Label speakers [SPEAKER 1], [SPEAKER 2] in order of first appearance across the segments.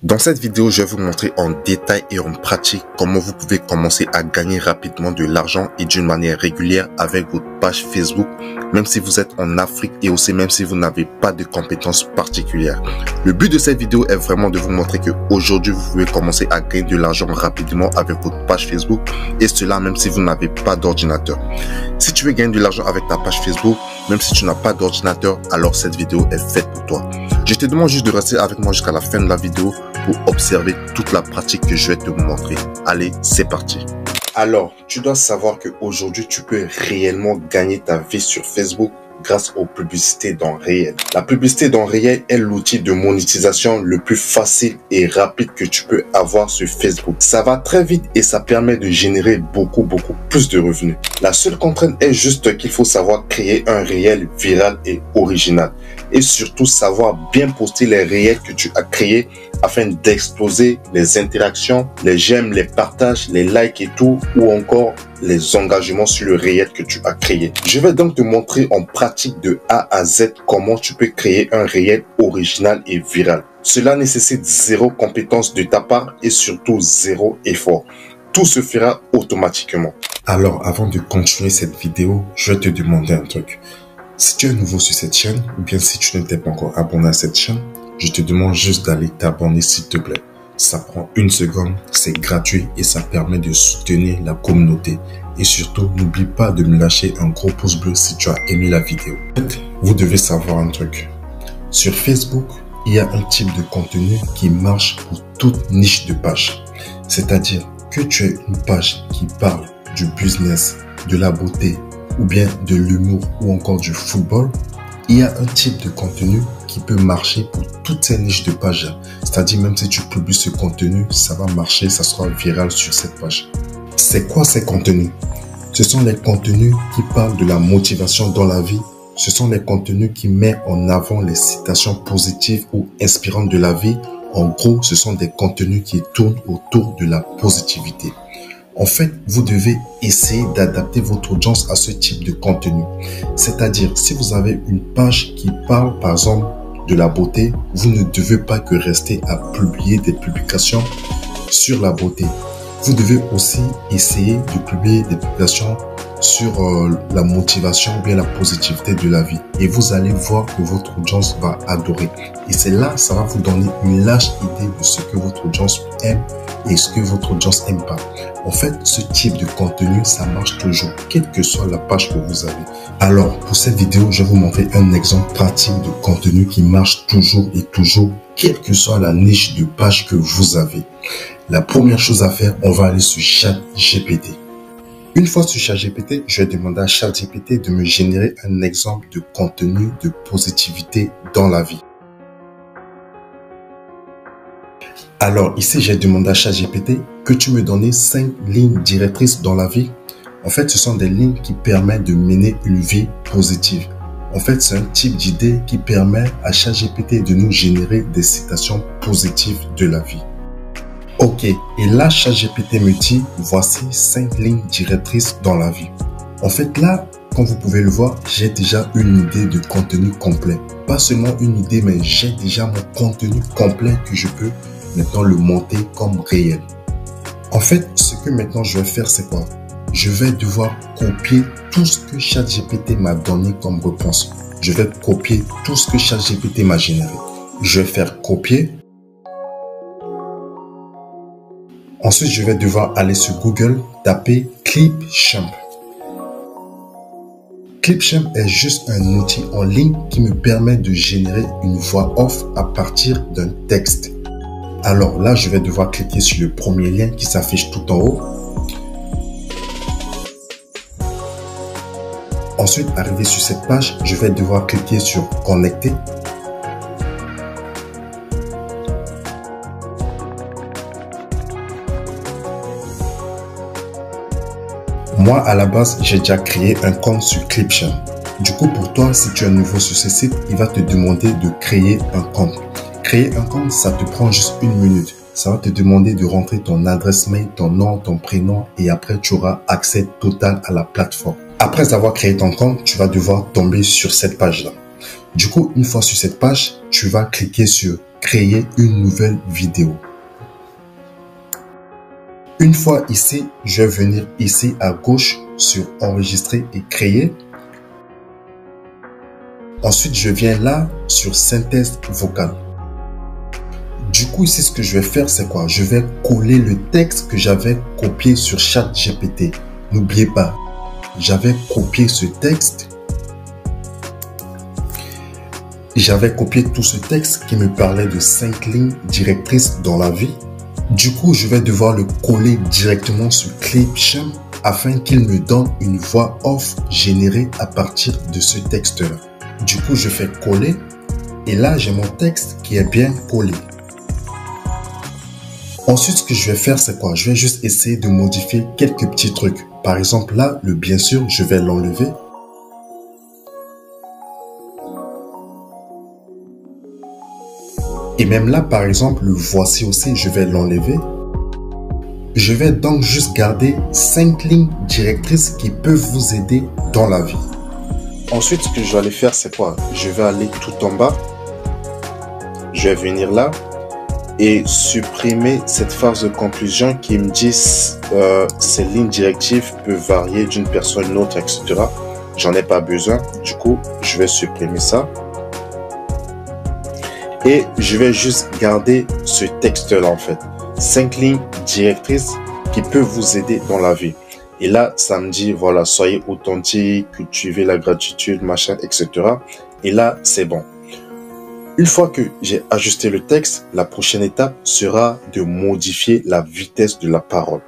[SPEAKER 1] Dans cette vidéo, je vais vous montrer en détail et en pratique comment vous pouvez commencer à gagner rapidement de l'argent et d'une manière régulière avec votre page Facebook, même si vous êtes en Afrique et aussi même si vous n'avez pas de compétences particulières. Le but de cette vidéo est vraiment de vous montrer que aujourd'hui vous pouvez commencer à gagner de l'argent rapidement avec votre page Facebook et cela même si vous n'avez pas d'ordinateur. Si tu veux gagner de l'argent avec ta page Facebook, même si tu n'as pas d'ordinateur, alors cette vidéo est faite pour toi. Je te demande juste de rester avec moi jusqu'à la fin de la vidéo pour observer toute la pratique que je vais te montrer. Allez, c'est parti. Alors, tu dois savoir qu'aujourd'hui, tu peux réellement gagner ta vie sur Facebook grâce aux publicités dans réel. La publicité dans réel est l'outil de monétisation le plus facile et rapide que tu peux avoir sur Facebook. Ça va très vite et ça permet de générer beaucoup plus de revenus. La seule contrainte est juste qu'il faut savoir créer un réel viral et original. Et surtout savoir bien poster les réels que tu as créés afin d'exploser les interactions, les j'aime, les partages, les likes et tout, ou encore les engagements sur le réel que tu as créé. Je vais donc te montrer en pratique de A à Z comment tu peux créer un réel original et viral. Cela nécessite zéro compétence de ta part et surtout zéro effort. Tout se fera automatiquement. Alors, avant de continuer cette vidéo, je vais te demander un truc. Si tu es nouveau sur cette chaîne, ou bien si tu ne t'es pas encore abonné à cette chaîne, je te demande juste d'aller t'abonner s'il te plaît. Ça prend une seconde, c'est gratuit et ça permet de soutenir la communauté. Et surtout, n'oublie pas de me lâcher un gros pouce bleu si tu as aimé la vidéo. Vous devez savoir un truc. Sur Facebook, il y a un type de contenu qui marche pour toute niche de page. C'est-à-dire que tu aies une page qui parle du business, de la beauté, ou bien de l'humour ou encore du football, il y a un type de contenu qui peut marcher pour toutes ces niches de pages. C'est-à-dire même si tu publies ce contenu, ça va marcher, ça sera viral sur cette page. C'est quoi ces contenus? Ce sont les contenus qui parlent de la motivation dans la vie. Ce sont les contenus qui mettent en avant les citations positives ou inspirantes de la vie. En gros, ce sont des contenus qui tournent autour de la positivité. En fait, vous devez essayer d'adapter votre audience à ce type de contenu. C'est-à-dire, si vous avez une page qui parle, par exemple, de la beauté, vous ne devez pas que rester à publier des publications sur la beauté. Vous devez aussi essayer de publier des publications sur la motivation ou bien la positivité de la vie. Et vous allez voir que votre audience va adorer. Et c'est là, ça va vous donner une large idée de ce que votre audience aime et ce que votre audience n'aime pas. En fait, ce type de contenu, ça marche toujours, quelle que soit la page que vous avez. Alors, pour cette vidéo, je vais vous montrer un exemple pratique de contenu qui marche toujours et toujours, quelle que soit la niche de page que vous avez. La première chose à faire, on va aller sur ChatGPT. Une fois sur ChatGPT, je vais demander à ChatGPT de me générer un exemple de contenu de positivité dans la vie. Alors ici, j'ai demandé à ChatGPT que tu me donnes 5 lignes directrices dans la vie. En fait, ce sont des lignes qui permettent de mener une vie positive. En fait, c'est un type d'idée qui permet à ChatGPT de nous générer des citations positives de la vie. Ok, et là, ChatGPT me dit, voici 5 lignes directrices dans la vie. En fait, là, comme vous pouvez le voir, j'ai déjà une idée de contenu complet. Pas seulement une idée, mais j'ai déjà mon contenu complet que je peux maintenant le monter comme réel. En fait, ce que maintenant je vais faire, c'est quoi? Je vais devoir copier tout ce que ChatGPT m'a donné comme réponse. Je vais copier tout ce que ChatGPT m'a généré. Je vais faire copier. Ensuite, je vais devoir aller sur Google, taper Clipchamp. Clipchamp est juste un outil en ligne qui me permet de générer une voix off à partir d'un texte. Alors là, je vais devoir cliquer sur le premier lien qui s'affiche tout en haut. Ensuite, arrivé sur cette page, je vais devoir cliquer sur connecter. Moi, à la base, j'ai déjà créé un compte sur Clipchamp. Du coup, pour toi, si tu es nouveau sur ce site, il va te demander de créer un compte. Créer un compte, ça te prend juste 1 minute. Ça va te demander de rentrer ton adresse mail, ton nom, ton prénom et après, tu auras accès total à la plateforme. Après avoir créé ton compte, tu vas devoir tomber sur cette page-là. Du coup, une fois sur cette page, tu vas cliquer sur créer une nouvelle vidéo. Une fois ici, je vais venir ici à gauche sur enregistrer et créer. Ensuite, je viens là sur synthèse vocale. Du coup, ici, ce que je vais faire, c'est quoi? Je vais coller le texte que j'avais copié sur ChatGPT. N'oubliez pas, j'avais copié ce texte. J'avais copié tout ce texte qui me parlait de 5 lignes directrices dans la vie. Du coup, je vais devoir le coller directement sur Clipchamp afin qu'il me donne une voix off générée à partir de ce texte-là. Du coup, je fais coller et là, j'ai mon texte qui est bien collé. Ensuite, ce que je vais faire, c'est quoi? Je vais juste essayer de modifier quelques petits trucs. Par exemple, là, le bien sûr, je vais l'enlever. Et même là, par exemple, le voici aussi, je vais l'enlever. Je vais donc juste garder 5 lignes directrices qui peuvent vous aider dans la vie. Ensuite, ce que je vais aller faire, c'est quoi? Je vais aller tout en bas. Je vais venir là et supprimer cette phase de conclusion qui me dit ces lignes directives peuvent varier d'une personne à une autre, etc. J'en ai pas besoin. Du coup, je vais supprimer ça. Et je vais juste garder ce texte-là, en fait. 5 lignes directrices qui peuvent vous aider dans la vie. Et là, ça me dit, voilà, soyez authentique, cultivez la gratitude, machin, etc. Et là, c'est bon. Une fois que j'ai ajusté le texte, la prochaine étape sera de modifier la vitesse de la parole.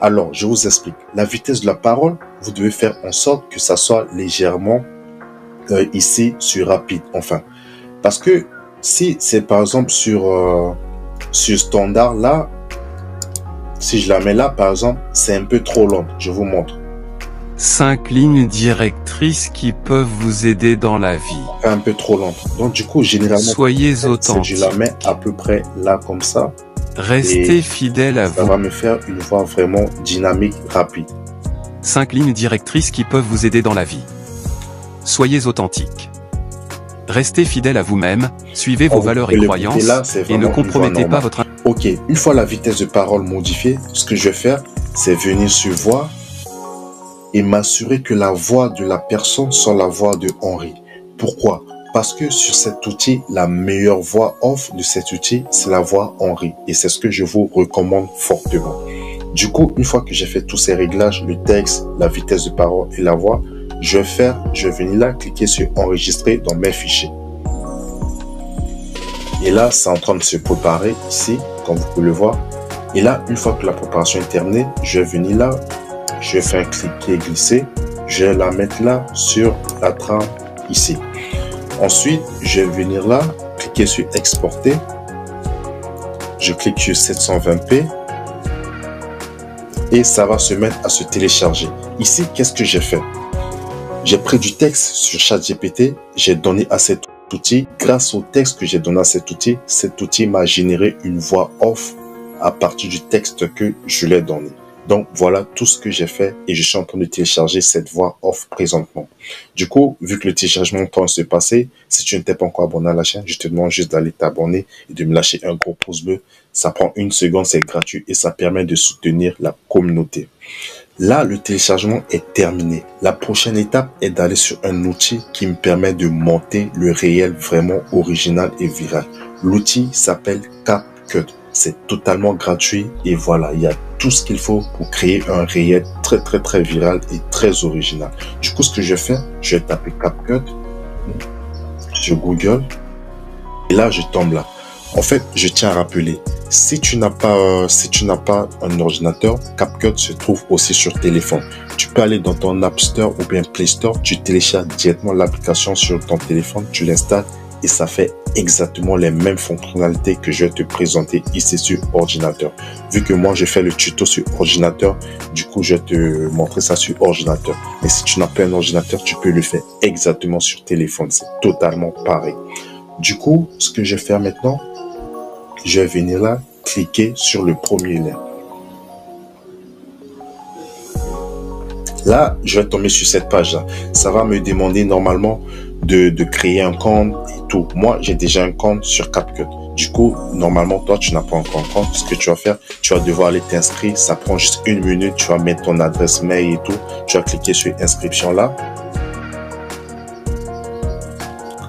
[SPEAKER 1] Alors, je vous explique. La vitesse de la parole, vous devez faire en sorte que ça soit légèrement ici sur rapide, enfin. Parce que si c'est par exemple sur standard là, si je la mets là par exemple, c'est un peu trop long. Je vous montre.
[SPEAKER 2] 5 lignes directrices qui peuvent vous aider dans la vie.
[SPEAKER 1] C'est un peu trop lente. Donc du coup, généralement,
[SPEAKER 2] soyez authentique.
[SPEAKER 1] Je la mets à peu près là comme ça.
[SPEAKER 2] Restez fidèle à vous.
[SPEAKER 1] Ça va me faire une voix vraiment dynamique, rapide.
[SPEAKER 2] 5 lignes directrices qui peuvent vous aider dans la vie. Soyez authentique. Restez fidèle à vous-même, suivez vos valeurs et croyances
[SPEAKER 1] là,
[SPEAKER 2] et ne compromettez pas votre...
[SPEAKER 1] Ok, une fois la vitesse de parole modifiée, ce que je vais faire, c'est venir sur voix et m'assurer que la voix de la personne soit la voix de Henri. Pourquoi? Parce que sur cet outil, la meilleure voix off de cet outil, c'est la voix Henri. Et c'est ce que je vous recommande fortement. Du coup, une fois que j'ai fait tous ces réglages, le texte, la vitesse de parole et la voix, je vais venir là, cliquer sur enregistrer dans mes fichiers. Et là, c'est en train de se préparer ici, comme vous pouvez le voir. Et là, une fois que la préparation est terminée, je vais venir là, je vais faire cliquer, glisser. Je vais la mettre là sur la trame ici. Ensuite, je vais venir là, cliquer sur exporter. Je clique sur 720p. Et ça va se mettre à se télécharger. Ici, qu'est-ce que j'ai fait? J'ai pris du texte sur ChatGPT, j'ai donné à cet outil. Grâce au texte que j'ai donné à cet outil m'a généré une voix off à partir du texte que je lui ai donné. Donc voilà tout ce que j'ai fait et je suis en train de télécharger cette voix off présentement. Du coup, vu que le téléchargement est en train de se passer, si tu n'étais pas encore abonné à la chaîne, je te demande juste d'aller t'abonner et de me lâcher un gros pouce bleu. Ça prend 1 seconde, c'est gratuit et ça permet de soutenir la communauté. Là, le téléchargement est terminé. La prochaine étape est d'aller sur un outil qui me permet de monter le réel vraiment original et viral. L'outil s'appelle CapCut. C'est totalement gratuit et voilà, il y a tout ce qu'il faut pour créer un réel très viral et très original. Du coup, ce que je vais faire, je vais taper CapCut sur Google et là, je tombe là. En fait, je tiens à rappeler, si tu n'as pas un ordinateur, CapCut se trouve aussi sur téléphone. Tu peux aller dans ton App Store ou bien Play Store, tu télécharges directement l'application sur ton téléphone, tu l'installes et ça fait exactement les mêmes fonctionnalités que je vais te présenter ici sur ordinateur. Vu que moi, je fais le tuto sur ordinateur, du coup, je vais te montrer ça sur ordinateur. Mais si tu n'as pas un ordinateur, tu peux le faire exactement sur téléphone. C'est totalement pareil. Du coup, ce que je vais faire maintenant, je vais venir là, cliquer sur le premier lien. Là, je vais tomber sur cette page-là. Ça va me demander normalement de créer un compte et tout. Moi, j'ai déjà un compte sur CapCut. Du coup, normalement, toi, tu n'as pas encore un compte. Ce que tu vas faire, tu vas devoir aller t'inscrire. Ça prend juste 1 minute. Tu vas mettre ton adresse mail et tout. Tu vas cliquer sur inscription là.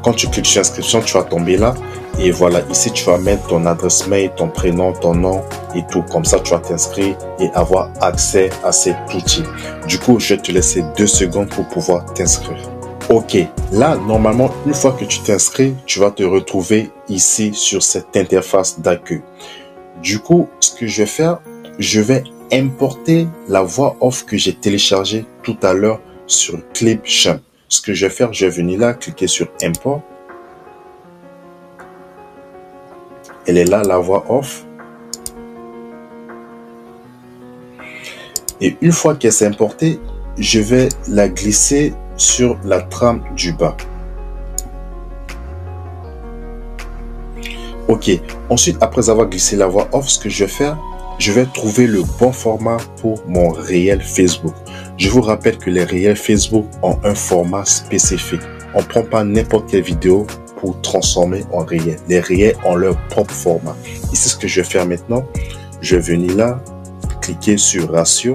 [SPEAKER 1] Quand tu cliques sur inscription, tu vas tomber là. Et voilà, ici, tu vas mettre ton adresse mail, ton prénom, ton nom et tout. Comme ça, tu vas t'inscrire et avoir accès à cet outil. Du coup, je vais te laisser 2 secondes pour pouvoir t'inscrire. Ok, là, normalement, une fois que tu t'inscris, tu vas te retrouver ici sur cette interface d'accueil. Du coup, ce que je vais faire, je vais importer la voix off que j'ai téléchargée tout à l'heure sur Clipchamp. Ce que je vais faire, je vais venir là, cliquer sur import. Elle est là, la voix off. Et une fois qu'elle s'est importée, je vais la glisser sur la trame du bas. Ok. Ensuite, après avoir glissé la voix off, ce que je vais faire, je vais trouver le bon format pour mon réel Facebook. Je vous rappelle que les réels Facebook ont un format spécifique. On ne prend pas n'importe quelle vidéo pour transformer en réel. Les réels ont leur propre format. Ici, ce que je vais faire maintenant, je vais venir là, cliquer sur ratio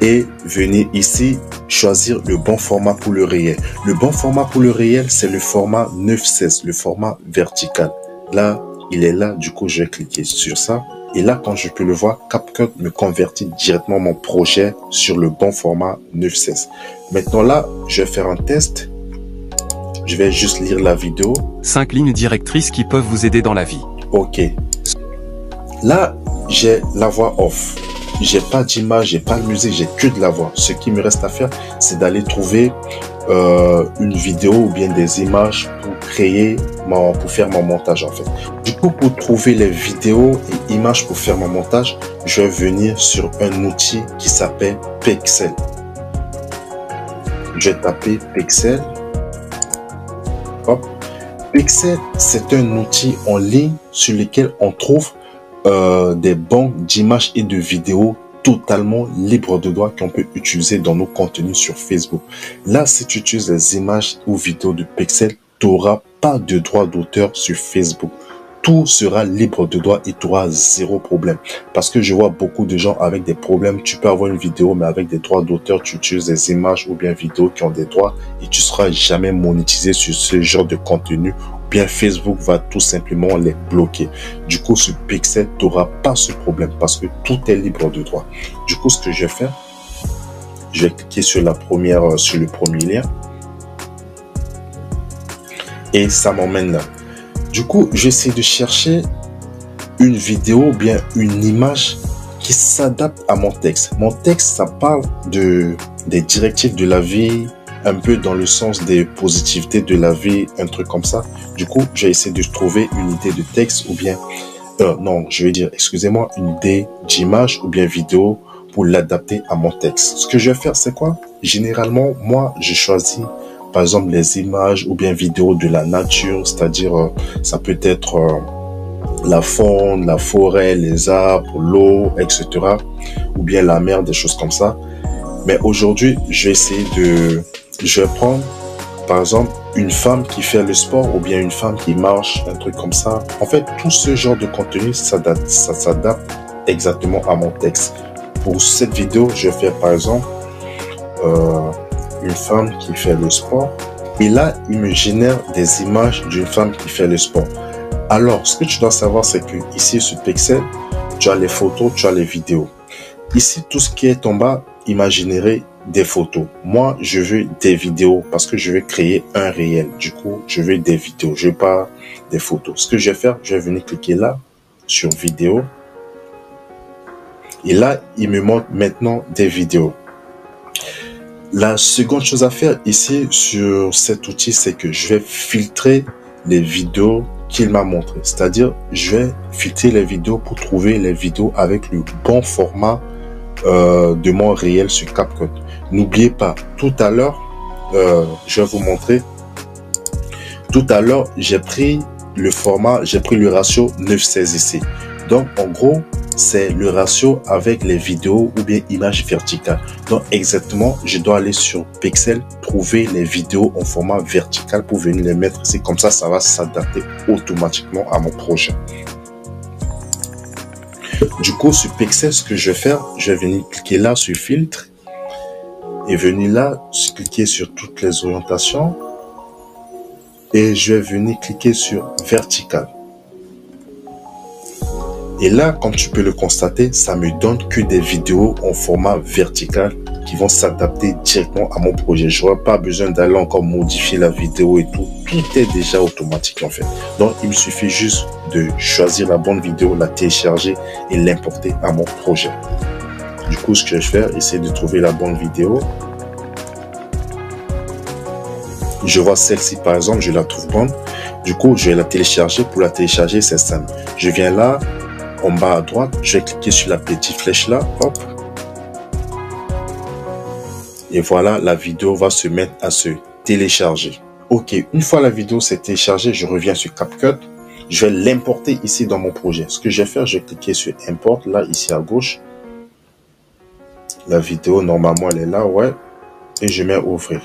[SPEAKER 1] et venir ici choisir le bon format pour le réel. Le bon format pour le réel, c'est le format 9:16, le format vertical. Là, il est là, du coup, je vais cliquer sur ça. Et là, quand je peux le voir, CapCut me convertit directement mon projet sur le bon format 9:16. Maintenant là, je vais faire un test. Je vais juste lire la vidéo.
[SPEAKER 2] 5 lignes directrices qui peuvent vous aider dans la vie.
[SPEAKER 1] Ok. Là, j'ai la voix off. J'ai pas d'image, j'ai pas de musique, j'ai que de la voix. Ce qui me reste à faire, c'est d'aller trouver une vidéo ou bien des images pour faire mon montage en fait. Du coup, pour trouver les vidéos et images pour faire mon montage, je vais venir sur un outil qui s'appelle Pexels. Je vais taper Pexels. Hop. Pexels, c'est un outil en ligne sur lequel on trouve des banques d'images et de vidéos totalement libres de droit qu'on peut utiliser dans nos contenus sur Facebook. Là, si tu utilises les images ou vidéos de Pexels, tu n'auras pas de droit d'auteur sur Facebook. Tout sera libre de droit et tu auras 0 problème. Parce que je vois beaucoup de gens avec des problèmes. Tu peux avoir une vidéo, mais avec des droits d'auteur, tu utilises des images ou bien vidéos qui ont des droits et tu ne seras jamais monétisé sur ce genre de contenu. Bien Facebook va tout simplement les bloquer. Du coup, sur Pexels, tu n'auras pas ce problème parce que tout est libre de droit. Du coup, ce que je vais faire, je vais cliquer sur le premier lien et ça m'emmène là. Du coup, j'essaie de chercher une vidéo ou bien une image qui s'adapte à mon texte. Mon texte, ça parle des directives de la vie, un peu dans le sens des positivités de la vie, un truc comme ça. Du coup, j'ai essayé de trouver une idée de texte ou bien, non, je vais dire, excusez-moi, une idée d'image ou bien vidéo pour l'adapter à mon texte. Ce que je vais faire, c'est quoi? Généralement, moi, je choisis, par exemple, les images ou bien vidéos de la nature, c'est-à-dire, ça peut être la faune, la forêt, les arbres, l'eau, etc. Ou bien la mer, des choses comme ça. Mais aujourd'hui, je vais prendre, par exemple, une femme qui fait le sport ou bien une femme qui marche, un truc comme ça. En fait, tout ce genre de contenu, ça s'adapte exactement à mon texte. Pour cette vidéo, je vais faire, par exemple, une femme qui fait le sport. Et là, il me génère des images d'une femme qui fait le sport. Alors, ce que tu dois savoir, c'est que ici, sur Pexels, tu as les photos, tu as les vidéos. Ici, tout ce qui est en bas, il m'a généré des photos. Moi, je veux des vidéos parce que je vais créer un réel. Du coup, je veux des vidéos. Je veux pas des photos. Ce que je vais faire, je vais venir cliquer là sur vidéo. Et là, il me montre maintenant des vidéos. La seconde chose à faire ici sur cet outil, c'est que je vais filtrer les vidéos qu'il m'a montré. C'est-à-dire, je vais filtrer les vidéos pour trouver les vidéos avec le bon format de mon réel sur CapCut. N'oubliez pas, tout à l'heure, je vais vous montrer. Tout à l'heure, j'ai pris le ratio 9:16 ici. Donc, en gros, c'est le ratio avec les vidéos ou bien images verticales. Donc, exactement, je dois aller sur Pexels, trouver les vidéos en format vertical pour venir les mettre ici. Comme ça va s'adapter automatiquement à mon projet. Du coup, sur Pexels, ce que je vais faire, je vais venir cliquer là sur filtre et venir là, cliquer sur toutes les orientations et je vais venir cliquer sur vertical. Et là, comme tu peux le constater, ça me donne que des vidéos en format vertical qui vont s'adapter directement à mon projet. Je n'aurai pas besoin d'aller encore modifier la vidéo et tout. Tout est déjà automatique en fait. Donc, il me suffit juste de choisir la bonne vidéo, la télécharger et l'importer à mon projet. Du coup, ce que je vais faire, essayer de trouver la bonne vidéo. Je vois celle-ci par exemple, je la trouve bonne. Du coup, je vais la télécharger. Pour la télécharger, c'est simple. Je viens là. En bas à droite, je vais cliquer sur la petite flèche là, hop. Et voilà, la vidéo va se mettre à se télécharger. Ok, une fois la vidéo s'est téléchargée, je reviens sur CapCut. Je vais l'importer ici dans mon projet. Ce que je vais faire, je vais cliquer sur Import, là, ici à gauche. La vidéo, normalement, elle est là, ouais. Et je mets Ouvrir.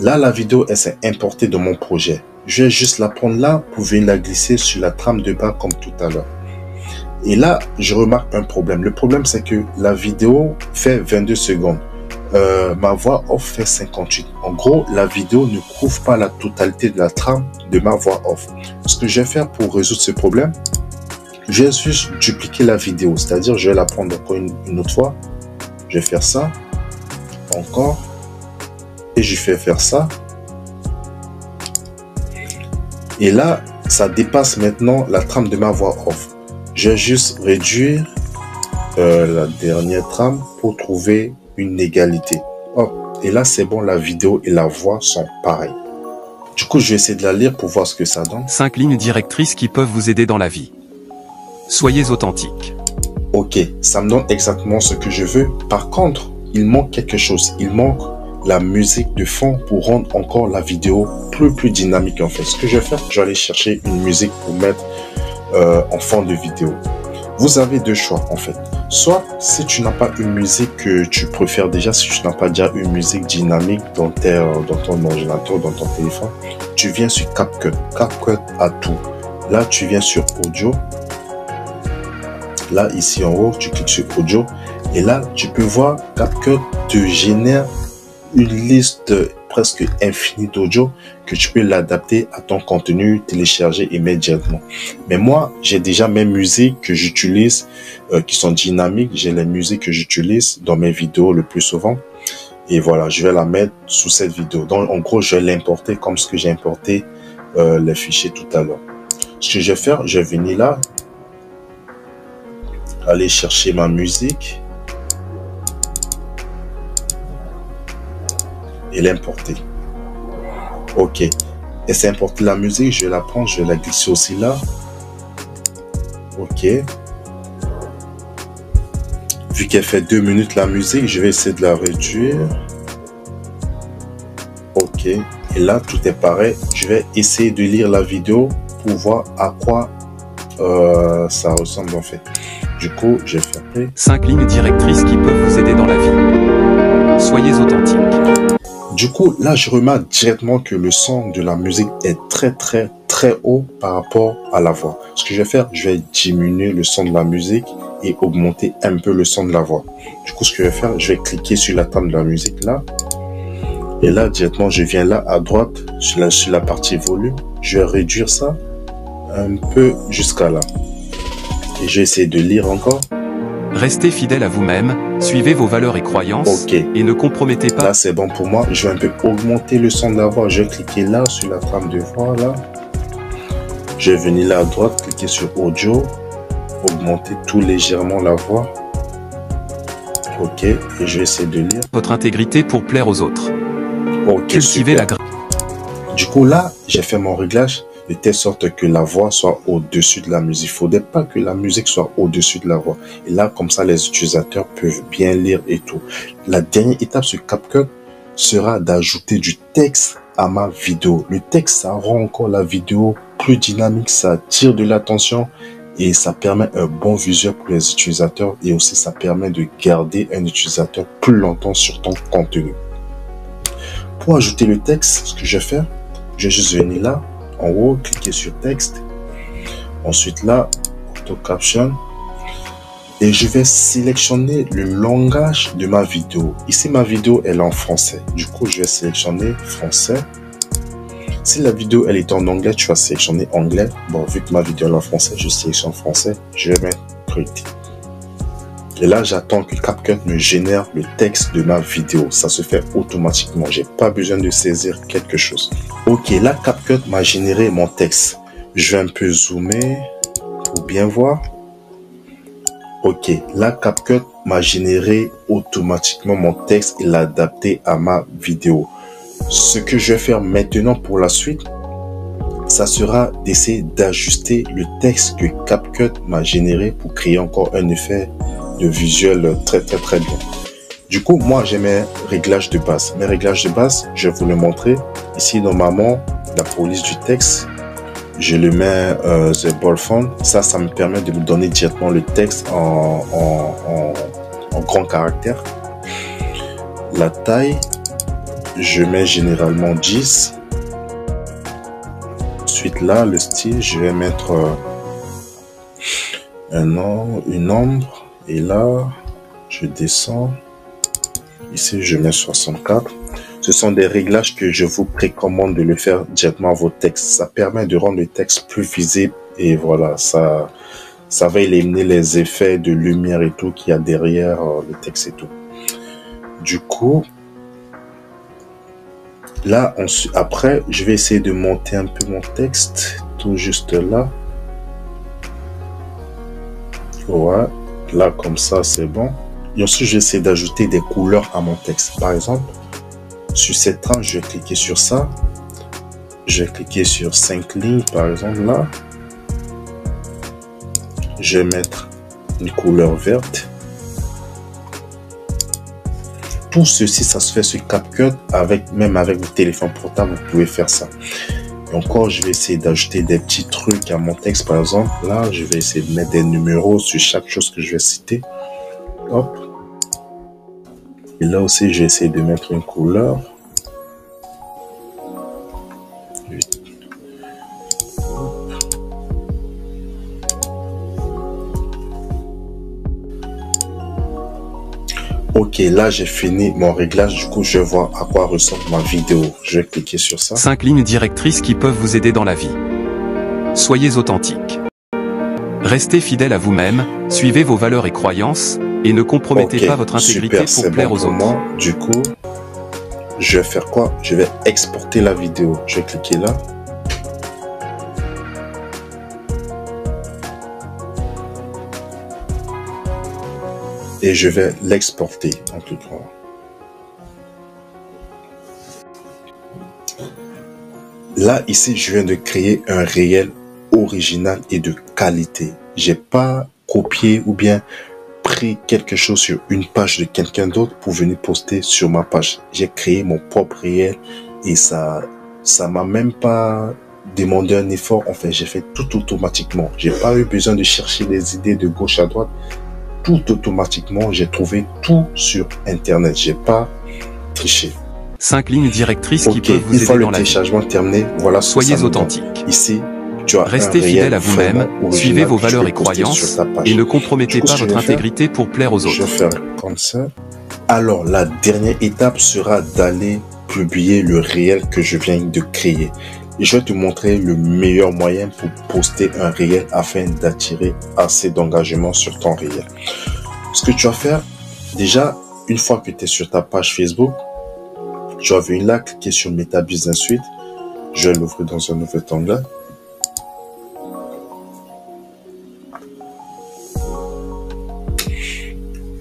[SPEAKER 1] Là, la vidéo, elle s'est importée dans mon projet. Je vais juste la prendre là pour venir la glisser sur la trame de bas comme tout à l'heure. Et là, je remarque un problème. Le problème, c'est que la vidéo fait 22 secondes. Ma voix off fait 58. En gros, la vidéo ne couvre pas la totalité de la trame de ma voix off. Ce que je vais faire pour résoudre ce problème, je vais juste dupliquer la vidéo. C'est-à-dire, je vais la prendre encore une autre fois. Je vais faire ça. Encore. Et je vais faire ça. Et là, ça dépasse maintenant la trame de ma voix off. Je vais juste réduire la dernière trame pour trouver une égalité. Hop. Et là, c'est bon, la vidéo et la voix sont pareilles. Du coup, je vais essayer de la lire pour voir ce que ça donne.
[SPEAKER 2] 5 lignes directrices qui peuvent vous aider dans la vie. Soyez authentique.
[SPEAKER 1] Ok, ça me donne exactement ce que je veux. Par contre, il manque quelque chose. Il manque la musique de fond pour rendre encore la vidéo plus dynamique en fait. Ce que je vais faire, je vais aller chercher une musique pour mettre en fond de vidéo. Vous avez deux choix en fait. Soit si tu n'as pas une musique que tu préfères déjà, si tu n'as pas déjà une musique dynamique dans ton ordinateur, dans ton téléphone, tu viens sur CapCut. CapCut a tout. Là, tu viens sur Audio. Là, ici en haut, tu cliques sur Audio. Et là, tu peux voir CapCut te génère une liste presque infinie d'audio que tu peux l'adapter à ton contenu, télécharger et mettre directement. Mais moi, j'ai déjà mes musiques que j'utilise qui sont dynamiques. J'ai les musiques que j'utilise dans mes vidéos le plus souvent. Et voilà, je vais la mettre sous cette vidéo. Donc, en gros, je vais l'importer comme ce que j'ai importé les fichiers tout à l'heure. Ce que je vais faire, je vais venir là, aller chercher ma musique et l'importer. Ok. Et c'est importer la musique, je vais la prendre, je vais la glisser aussi là. Ok. Vu qu'elle fait 2 minutes la musique, je vais essayer de la réduire. Ok. Et là, tout est pareil. Je vais essayer de lire la vidéo pour voir à quoi ça ressemble en fait. Du coup, je vais faire play.
[SPEAKER 2] 5 lignes directrices qui peuvent vous aider dans la vie. Soyez authentique.
[SPEAKER 1] Du coup, là, je remarque directement que le son de la musique est très haut par rapport à la voix. Ce que je vais faire, je vais diminuer le son de la musique et augmenter un peu le son de la voix. Du coup, ce que je vais faire, je vais cliquer sur la table de la musique là. Et là, directement, je viens là à droite sur la partie volume. Je vais réduire ça un peu jusqu'à là. Et je vais essayer de lire encore.
[SPEAKER 2] Restez fidèle à vous-même, suivez vos valeurs et croyances, et ne compromettez pas.
[SPEAKER 1] Là, c'est bon pour moi. Je vais un peu augmenter le son de la voix. Je vais cliquer là sur la trame de voix là. Je vais venir là à droite, cliquer sur Audio, augmenter tout légèrement la voix. Ok, et je vais essayer de lire.
[SPEAKER 2] Votre intégrité pour plaire aux autres.
[SPEAKER 1] Ok,
[SPEAKER 2] cultivez la grâce.
[SPEAKER 1] Du coup, là, j'ai fait mon réglage de telle sorte que la voix soit au-dessus de la musique. Il ne faudrait pas que la musique soit au-dessus de la voix. Et là, comme ça, les utilisateurs peuvent bien lire et tout. La dernière étape sur CapCut sera d'ajouter du texte à ma vidéo. Le texte, ça rend encore la vidéo plus dynamique, ça attire de l'attention et ça permet un bon visuel pour les utilisateurs et aussi ça permet de garder un utilisateur plus longtemps sur ton contenu. Pour ajouter le texte, ce que je vais faire, je vais juste venir là, en haut, cliquer sur texte. Ensuite là, auto caption. Et je vais sélectionner le langage de ma vidéo. Ici, ma vidéo, elle est en français. Du coup, je vais sélectionner français. Si la vidéo, elle est en anglais, tu vas sélectionner anglais. Bon, vu que ma vidéo est en français, je sélectionne français. Je vais mettre create. Et là, j'attends que CapCut me génère le texte de ma vidéo. Ça se fait automatiquement. J'ai pas besoin de saisir quelque chose. Ok, là, CapCut m'a généré mon texte. Je vais un peu zoomer pour bien voir. Ok, là, CapCut m'a généré automatiquement mon texte et l'a adapté à ma vidéo. Ce que je vais faire maintenant pour la suite, ça sera d'essayer d'ajuster le texte que CapCut m'a généré pour créer encore un effet de visuel très bien. Du coup, moi, j'ai mes réglages de base. Mes réglages de base, je vais vous le montrer. Ici, normalement, la police du texte, je le mets the bold font. Ça me permet de me donner directement le texte en grand caractère. La taille, je mets généralement 10. Ensuite là, le style, je vais mettre une ombre. Et là, je descends. Ici, je mets 64. Ce sont des réglages que je vous précommande de le faire directement à vos textes. Ça permet de rendre le texte plus visible. Et voilà, ça va éliminer les effets de lumière et tout qu'il y a derrière le texte et tout. Du coup, là, après, je vais essayer de monter un peu mon texte. Tout juste là. Voilà. Là, comme ça, c'est bon. Et ensuite, je vais essayer d'ajouter des couleurs à mon texte. Par exemple, sur cette tranche, je vais cliquer sur ça. Je vais cliquer sur 5 lignes, par exemple, là. Je vais mettre une couleur verte. Tout ceci, ça se fait sur CapCut. Même avec votre téléphone portable, vous pouvez faire ça. Et encore, je vais essayer d'ajouter des petits trucs à mon texte, par exemple. Là, je vais essayer de mettre des numéros sur chaque chose que je vais citer. Hop. Et là aussi, je vais essayer de mettre une couleur. Ok, là j'ai fini mon réglage, du coup je vais voir à quoi ressemble ma vidéo. Je vais cliquer sur ça.
[SPEAKER 2] 5 lignes directrices qui peuvent vous aider dans la vie. Soyez authentique. Restez fidèle à vous-même, suivez vos valeurs et croyances, et ne compromettez pas votre intégrité pour plaire aux autres.
[SPEAKER 1] Moi. Du coup, je vais faire quoi? Je vais exporter la vidéo. Je vais cliquer là. Et je vais l'exporter en cliquant. Là, ici, je viens de créer un réel original et de qualité. J'ai pas copié ou bien pris quelque chose sur une page de quelqu'un d'autre pour venir poster sur ma page. J'ai créé mon propre réel et ça m'a même pas demandé un effort. Enfin, j'ai fait tout automatiquement. J'ai pas eu besoin de chercher des idées de gauche à droite. Tout automatiquement, j'ai trouvé tout sur Internet. J'ai pas triché.
[SPEAKER 2] 5 lignes directrices qui peuvent vous
[SPEAKER 1] aider dans la vie. Une fois le
[SPEAKER 2] téléchargement
[SPEAKER 1] terminé, voilà.
[SPEAKER 2] Soyez authentique.
[SPEAKER 1] Ici, tu as
[SPEAKER 2] restez fidèle à vous-même, suivez vos valeurs et croyances, et ne compromettez pas votre intégrité pour plaire aux autres.
[SPEAKER 1] Je vais faire comme ça. Alors, la dernière étape sera d'aller publier le réel que je viens de créer. Et je vais te montrer le meilleur moyen pour poster un réel afin d'attirer assez d'engagement sur ton réel. Ce que tu vas faire, déjà, une fois que tu es sur ta page Facebook, tu vas venir là, cliquer sur Meta Business Suite. Je vais l'ouvrir dans un nouvel onglet.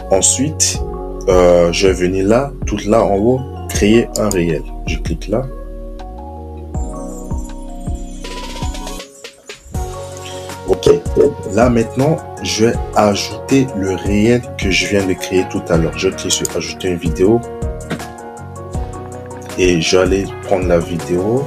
[SPEAKER 1] Ensuite, je vais venir là, tout là en haut, créer un réel. Je clique là. Ok, là maintenant, je vais ajouter le réel que je viens de créer tout à l'heure. Je clique sur ajouter une vidéo. et j'allais prendre la vidéo.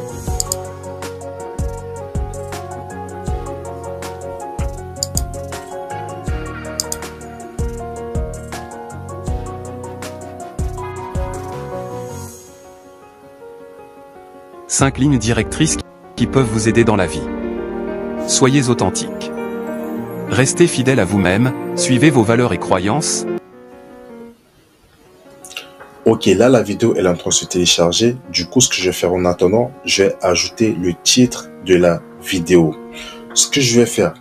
[SPEAKER 2] Cinq lignes directrices qui peuvent vous aider dans la vie. Soyez authentique. Restez fidèle à vous-même, suivez vos valeurs et croyances.
[SPEAKER 1] Ok, là la vidéo elle est en train de se télécharger. Du coup, ce que je vais faire en attendant, je vais ajouter le titre de la vidéo. Ce que je vais faire,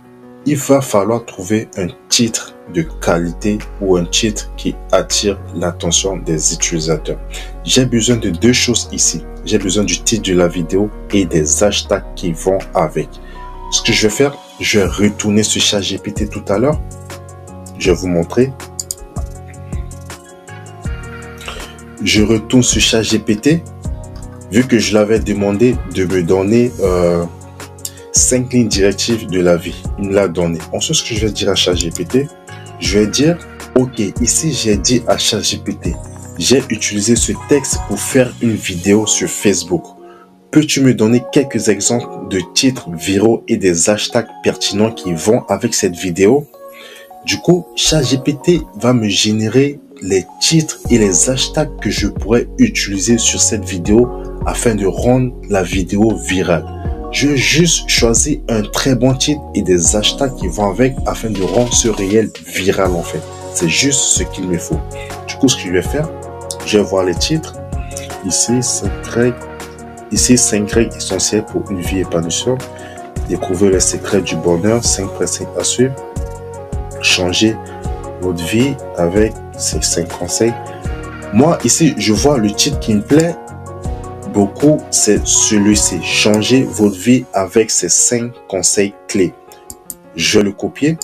[SPEAKER 1] il va falloir trouver un titre de qualité ou un titre qui attire l'attention des utilisateurs. J'ai besoin de deux choses ici. J'ai besoin du titre de la vidéo et des hashtags qui vont avec. Ce que je vais faire, je vais retourner sur ChatGPT tout à l'heure. Je vais vous montrer. Je retourne sur ChatGPT. Vu que je l'avais demandé de me donner 5 lignes directives de la vie. Il me l'a donné. Ensuite, ce que je vais dire à ChatGPT, je vais dire, ok, ici j'ai dit à ChatGPT, j'ai utilisé ce texte pour faire une vidéo sur Facebook. Peux-tu me donner quelques exemples de titres viraux et des hashtags pertinents qui vont avec cette vidéo? Du coup, ChatGPT va me générer les titres et les hashtags que je pourrais utiliser sur cette vidéo afin de rendre la vidéo virale. Je vais juste choisir un très bon titre et des hashtags qui vont avec afin de rendre ce réel viral en fait. C'est juste ce qu'il me faut. Du coup, ce que je vais faire, je vais voir les titres. Ici, 5 règles essentielles pour une vie épanouissante. Découvrir les secrets du bonheur, 5 principes à suivre. Changer votre vie avec ces 5 conseils. Moi, ici, je vois le titre qui me plaît beaucoup, c'est celui-ci. Changer votre vie avec ces 5 conseils clés. Je vais le copier.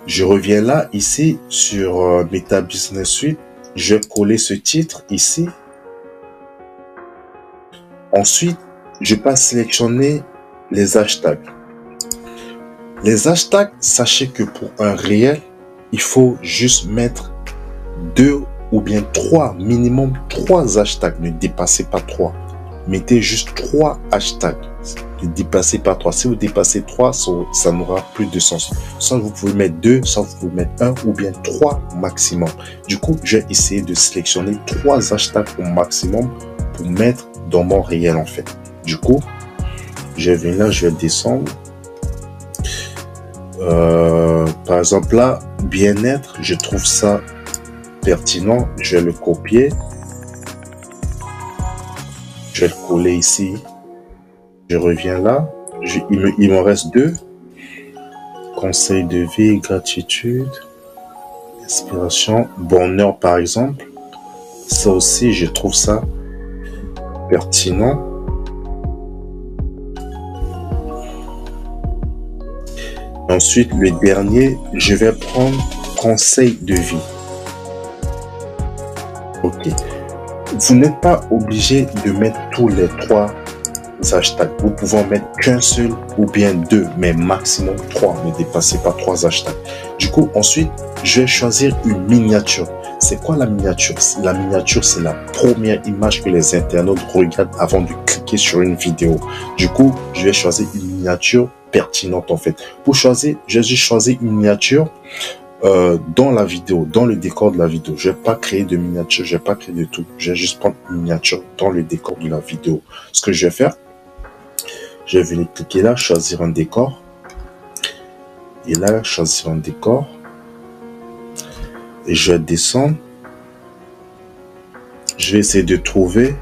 [SPEAKER 1] Je reviens là, ici, sur Meta Business Suite. Je vais coller ce titre ici. Ensuite, je vais sélectionner les hashtags. Les hashtags, sachez que pour un réel, il faut juste mettre 2 ou bien 3, minimum 3 hashtags. Ne dépassez pas 3. Mettez juste 3 hashtags. Ne dépassez pas 3. Si vous dépassez 3, ça n'aura plus de sens. Soit vous pouvez mettre 2, soit vous pouvez mettre 1 ou bien 3 maximum. Du coup, je vais essayer de sélectionner 3 hashtags au maximum pour mettre dans mon réel en fait. Du coup, je vais venir là, je vais descendre. Par exemple là, bien-être, je trouve ça pertinent. Je vais le copier. Je vais le coller ici. Je reviens là. Il me reste 2. Conseil de vie, gratitude, inspiration, bonheur par exemple. Ça aussi, je trouve ça pertinent. Ensuite, le dernier, je vais prendre conseil de vie. Ok. Vous n'êtes pas obligé de mettre tous les 3 hashtags. Vous pouvez en mettre qu'un seul ou bien 2, mais maximum 3. Ne dépassez pas 3 hashtags. Du coup, ensuite, je vais choisir une miniature. C'est quoi la miniature? La miniature, c'est la première image que les internautes regardent avant de cliquer sur une vidéo. Du coup, je vais choisir une miniature pertinente en fait. Pour choisir, j'ai juste choisi une miniature dans la vidéo, dans le décor de la vidéo. Je vais pas créer de miniature, je vais pas créer de tout. Je vais juste prendre une miniature dans le décor de la vidéo. Ce que je vais faire, je vais venir cliquer là, choisir un décor. Et là, choisir un décor. Et je vais descendre. Je vais essayer de trouver,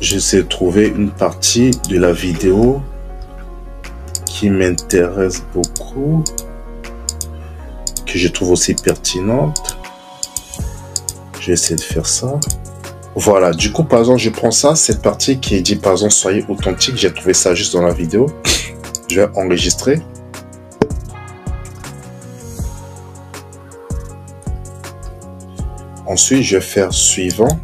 [SPEAKER 1] une partie de la vidéo qui m'intéresse beaucoup, que je trouve aussi pertinente. Je vais essayer de faire ça. Voilà, du coup, par exemple, je prends ça, cette partie qui dit, par exemple, soyez authentique. J'ai trouvé ça juste dans la vidéo. Je vais enregistrer. Ensuite, je vais faire suivant.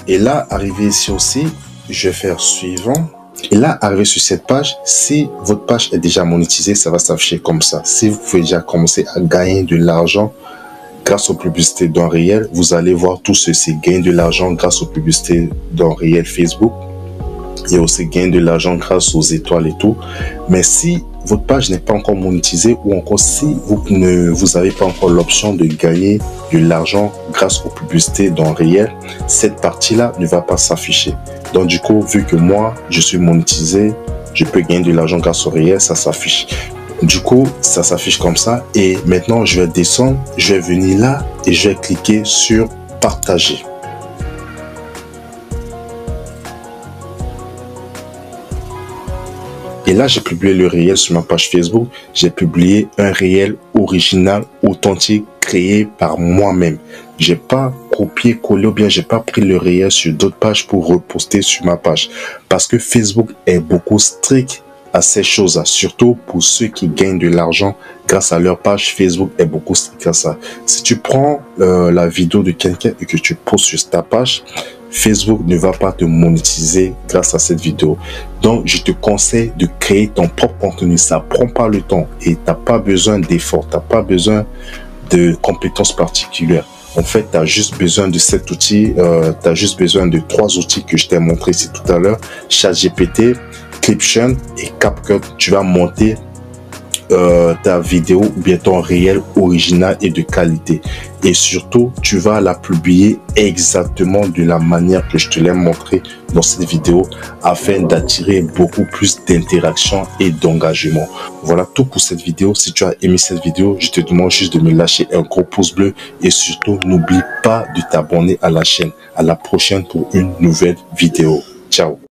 [SPEAKER 1] Et là, arrivé ici aussi, je vais faire suivant. Et là, arrivé sur cette page, si votre page est déjà monétisée, ça va s'afficher comme ça. Si vous pouvez déjà commencer à gagner de l'argent grâce aux publicités dans réel, vous allez voir tout ceci, gagner de l'argent grâce aux publicités dans réel Facebook. Il y a aussi gagner de l'argent grâce aux étoiles et tout. Mais si votre page n'est pas encore monétisée ou encore si vous n'avez pas encore l'option de gagner de l'argent grâce aux publicités dans réel, cette partie-là ne va pas s'afficher. Donc du coup, vu que moi, je suis monétisé, je peux gagner de l'argent grâce au réel, ça s'affiche. Du coup, ça s'affiche comme ça. Et maintenant, je vais descendre, je vais venir là et je vais cliquer sur partager. Et là, j'ai publié le réel sur ma page Facebook. J'ai publié un réel original, authentique, créé par moi-même. J'ai pas copié, collé ou bien j'ai pas pris le réel sur d'autres pages pour reposter sur ma page. Parce que Facebook est beaucoup strict à ces choses-là. Surtout pour ceux qui gagnent de l'argent grâce à leur page, Facebook est beaucoup strict à ça. Si tu prends la vidéo de quelqu'un et que tu postes sur ta page, Facebook ne va pas te monétiser grâce à cette vidéo. Donc, je te conseille de créer ton propre contenu. Ça prend pas le temps et t'as pas besoin d'efforts. T'as pas besoin de compétences particulières. En fait, tu as juste besoin de cet outil. Tu as juste besoin de 3 outils que je t'ai montré ici tout à l'heure. ChatGPT, Cliption et CapCut. Tu vas monter ta vidéo ou bien ton réel original et de qualité. Et surtout, tu vas la publier exactement de la manière que je te l'ai montré dans cette vidéo afin d'attirer beaucoup plus d'interaction et d'engagement. Voilà tout pour cette vidéo. Si tu as aimé cette vidéo, je te demande juste de me lâcher un gros pouce bleu et surtout, n'oublie pas de t'abonner à la chaîne. À la prochaine pour une nouvelle vidéo. Ciao.